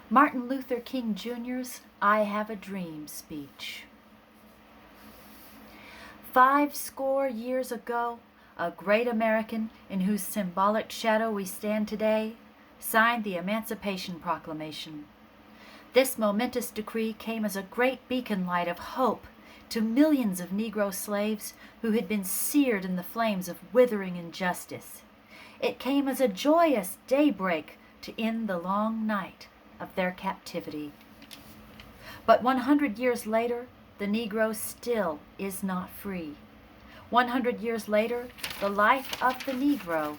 Martin Luther King Jr.'s I Have a Dream speech. 50 years ago, a great American in whose symbolic shadow we stand today signed the Emancipation Proclamation. This momentous decree came as a great beacon light of hope to millions of Negro slaves who had been seared in the flames of withering injustice. It came as a joyous daybreak to end the long night of their captivity. But 100 years later, the Negro still is not free. 100 years later, the life of the Negro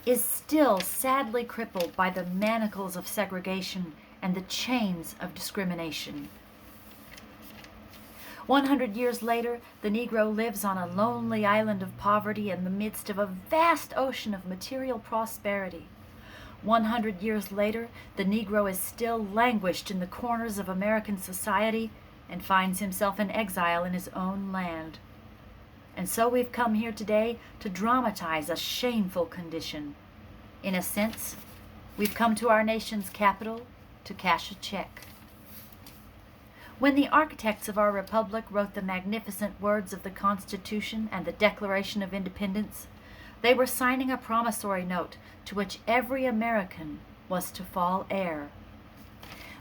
is still sadly crippled by the manacles of segregation and the chains of discrimination. 100 years later, the Negro lives on a lonely island of poverty in the midst of a vast ocean of material prosperity. 100 years later, the Negro is still languished in the corners of American society and finds himself in exile in his own land. And so we've come here today to dramatize a shameful condition. In a sense, we've come to our nation's capital to cash a check. When the architects of our republic wrote the magnificent words of the Constitution and the Declaration of Independence, they were signing a promissory note to which every American was to fall heir.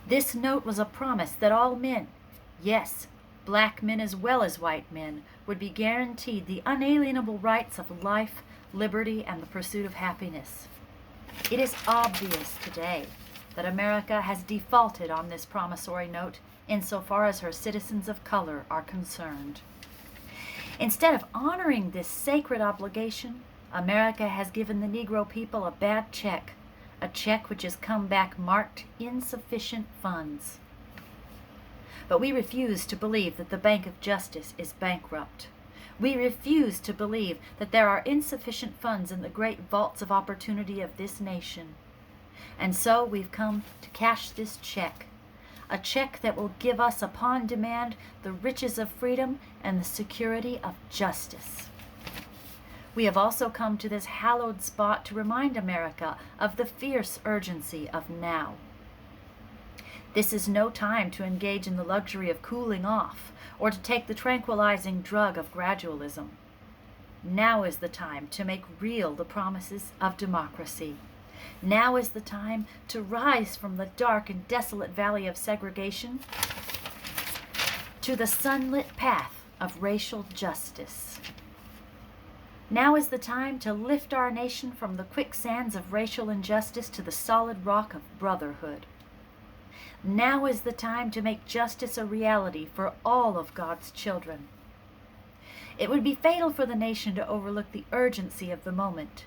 This note was a promise that all men, yes, black men as well as white men, would be guaranteed the unalienable rights of life, liberty, and the pursuit of happiness. It is obvious today that America has defaulted on this promissory note insofar as her citizens of color are concerned. Instead of honoring this sacred obligation, America has given the Negro people a bad check, a check which has come back marked insufficient funds. But we refuse to believe that the Bank of Justice is bankrupt. We refuse to believe that there are insufficient funds in the great vaults of opportunity of this nation. And so we've come to cash this check, a check that will give us upon demand the riches of freedom and the security of justice. We have also come to this hallowed spot to remind America of the fierce urgency of now. This is no time to engage in the luxury of cooling off or to take the tranquilizing drug of gradualism. Now is the time to make real the promises of democracy. Now is the time to rise from the dark and desolate valley of segregation to the sunlit path of racial justice. Now is the time to lift our nation from the quicksands of racial injustice to the solid rock of brotherhood. Now is the time to make justice a reality for all of God's children. It would be fatal for the nation to overlook the urgency of the moment.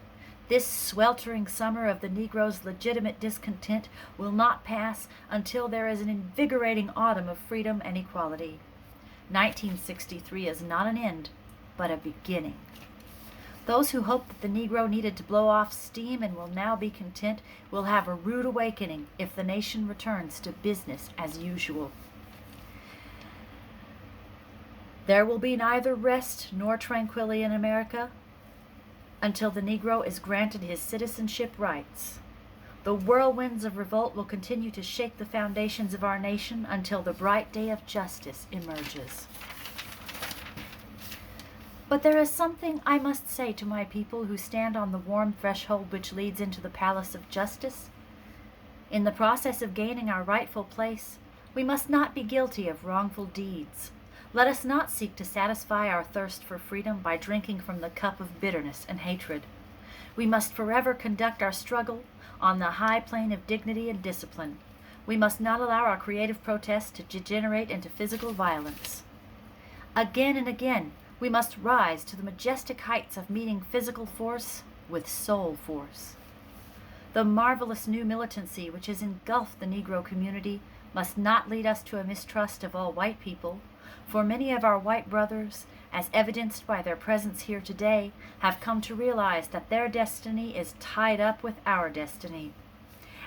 This sweltering summer of the Negro's legitimate discontent will not pass until there is an invigorating autumn of freedom and equality. 1963 is not an end, but a beginning. Those who hoped that the Negro needed to blow off steam and will now be content will have a rude awakening if the nation returns to business as usual. There will be neither rest nor tranquility in America until the Negro is granted his citizenship rights. The whirlwinds of revolt will continue to shake the foundations of our nation until the bright day of justice emerges. But there is something I must say to my people who stand on the warm threshold which leads into the palace of justice. In the process of gaining our rightful place, we must not be guilty of wrongful deeds. Let us not seek to satisfy our thirst for freedom by drinking from the cup of bitterness and hatred. We must forever conduct our struggle on the high plane of dignity and discipline. We must not allow our creative protests to degenerate into physical violence. Again and again, we must rise to the majestic heights of meeting physical force with soul force. The marvelous new militancy which has engulfed the Negro community must not lead us to a mistrust of all white people, for many of our white brothers, as evidenced by their presence here today, have come to realize that their destiny is tied up with our destiny.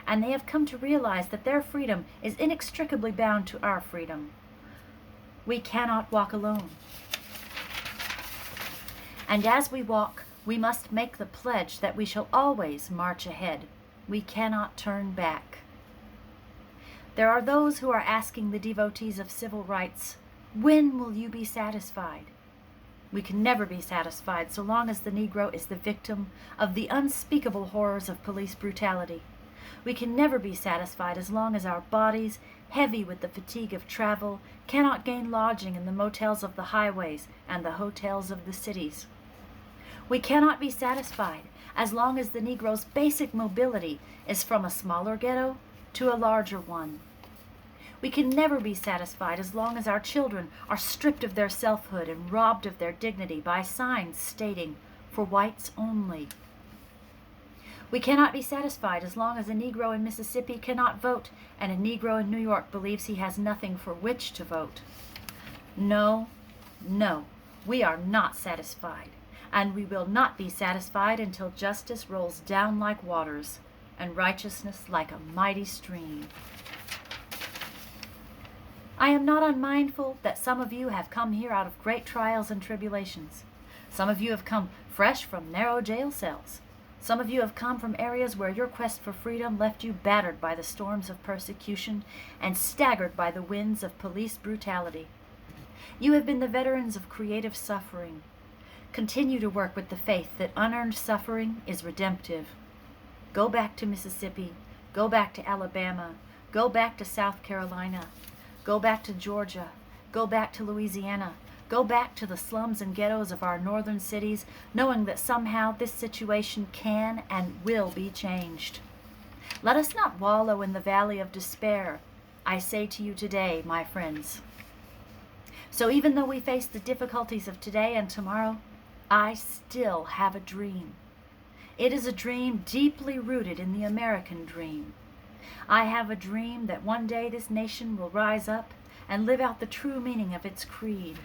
And they have come to realize that their freedom is inextricably bound to our freedom. We cannot walk alone. And as we walk, we must make the pledge that we shall always march ahead. We cannot turn back. There are those who are asking the devotees of civil rights, when will you be satisfied? We can never be satisfied so long as the Negro is the victim of the unspeakable horrors of police brutality. We can never be satisfied as long as our bodies, heavy with the fatigue of travel, cannot gain lodging in the motels of the highways and the hotels of the cities. We cannot be satisfied as long as the Negro's basic mobility is from a smaller ghetto to a larger one. We can never be satisfied as long as our children are stripped of their selfhood and robbed of their dignity by signs stating, "For whites only." We cannot be satisfied as long as a Negro in Mississippi cannot vote and a Negro in New York believes he has nothing for which to vote. No, no, we are not satisfied, and we will not be satisfied until justice rolls down like waters and righteousness like a mighty stream. I am not unmindful that some of you have come here out of great trials and tribulations. Some of you have come fresh from narrow jail cells. Some of you have come from areas where your quest for freedom left you battered by the storms of persecution and staggered by the winds of police brutality. You have been the veterans of creative suffering. Continue to work with the faith that unearned suffering is redemptive. Go back to Mississippi. Go back to Alabama. Go back to South Carolina. Go back to Georgia. Go back to Louisiana. Go back to the slums and ghettos of our northern cities, knowing that somehow this situation can and will be changed. Let us not wallow in the valley of despair, I say to you today, my friends. So even though we face the difficulties of today and tomorrow, I still have a dream. It is a dream deeply rooted in the American dream. I have a dream that one day this nation will rise up and live out the true meaning of its creed.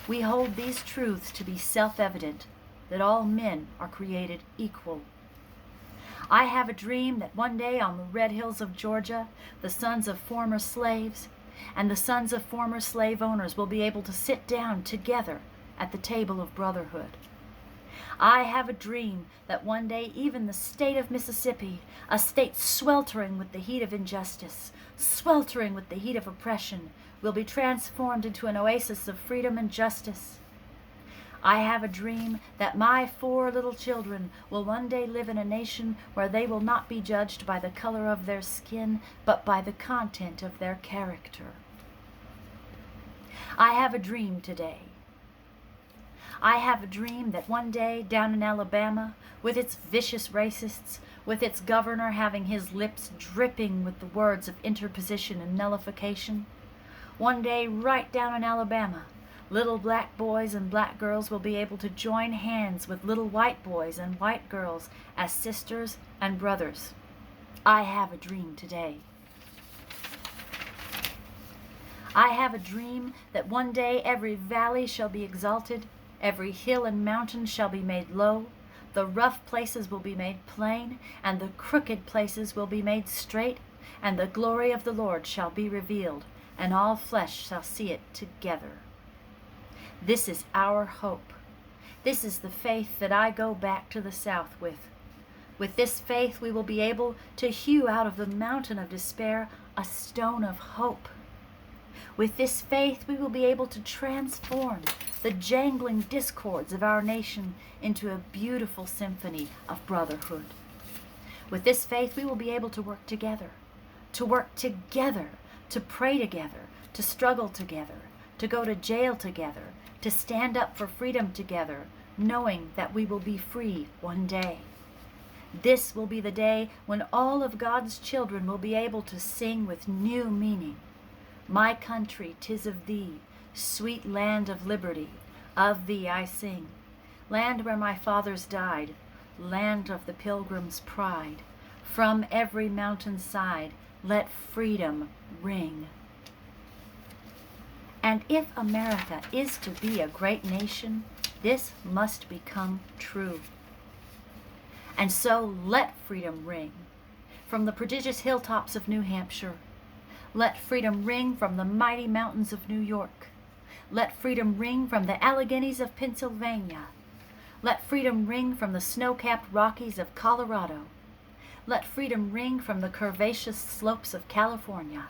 We hold these truths to be self-evident, that all men are created equal. I have a dream that one day on the red hills of Georgia, the sons of former slaves and the sons of former slave owners will be able to sit down together at the table of brotherhood. I have a dream that one day even the state of Mississippi, a state sweltering with the heat of injustice, sweltering with the heat of oppression, will be transformed into an oasis of freedom and justice. I have a dream that my 4 little children will one day live in a nation where they will not be judged by the color of their skin, but by the content of their character. I have a dream today. I have a dream that one day down in Alabama, with its vicious racists, with its governor having his lips dripping with the words of interposition and nullification, one day right down in Alabama, little black boys and black girls will be able to join hands with little white boys and white girls as sisters and brothers. I have a dream today. I have a dream that one day every valley shall be exalted, every hill and mountain shall be made low, the rough places will be made plain, and the crooked places will be made straight, and the glory of the Lord shall be revealed, and all flesh shall see it together. This is our hope. This is the faith that I go back to the South with. With this faith we will be able to hew out of the mountain of despair a stone of hope. With this faith we will be able to transform the jangling discords of our nation into a beautiful symphony of brotherhood. With this faith we will be able to work together, to pray together, to struggle together, to go to jail together, to stand up for freedom together, knowing that we will be free one day. This will be the day when all of God's children will be able to sing with new meaning. My country, 'tis of thee, sweet land of liberty, of thee I sing. Land where my fathers died, land of the pilgrim's pride. From every mountain side, let freedom ring. And if America is to be a great nation, this must become true. And so let freedom ring from the prodigious hilltops of New Hampshire. Let freedom ring from the mighty mountains of New York. Let freedom ring from the Alleghenies of Pennsylvania. Let freedom ring from the snow-capped Rockies of Colorado. Let freedom ring from the curvaceous slopes of California.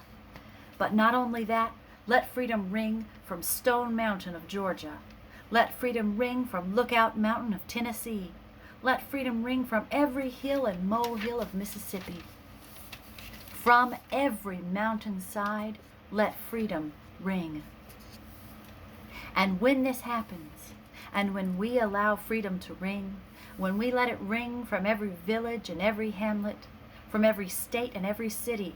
But not only that, let freedom ring from Stone Mountain of Georgia. Let freedom ring from Lookout Mountain of Tennessee. Let freedom ring from every hill and molehill of Mississippi. From every mountainside, let freedom ring. And when this happens, and when we allow freedom to ring, when we let it ring from every village and every hamlet, from every state and every city,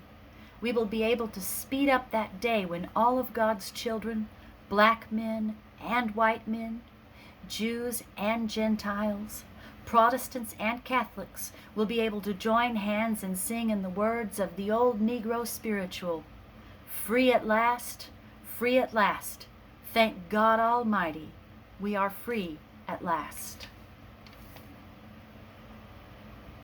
we will be able to speed up that day when all of God's children, black men and white men, Jews and Gentiles, Protestants and Catholics will be able to join hands and sing in the words of the old Negro spiritual, "Free at last, free at last. Thank God Almighty, we are free at last."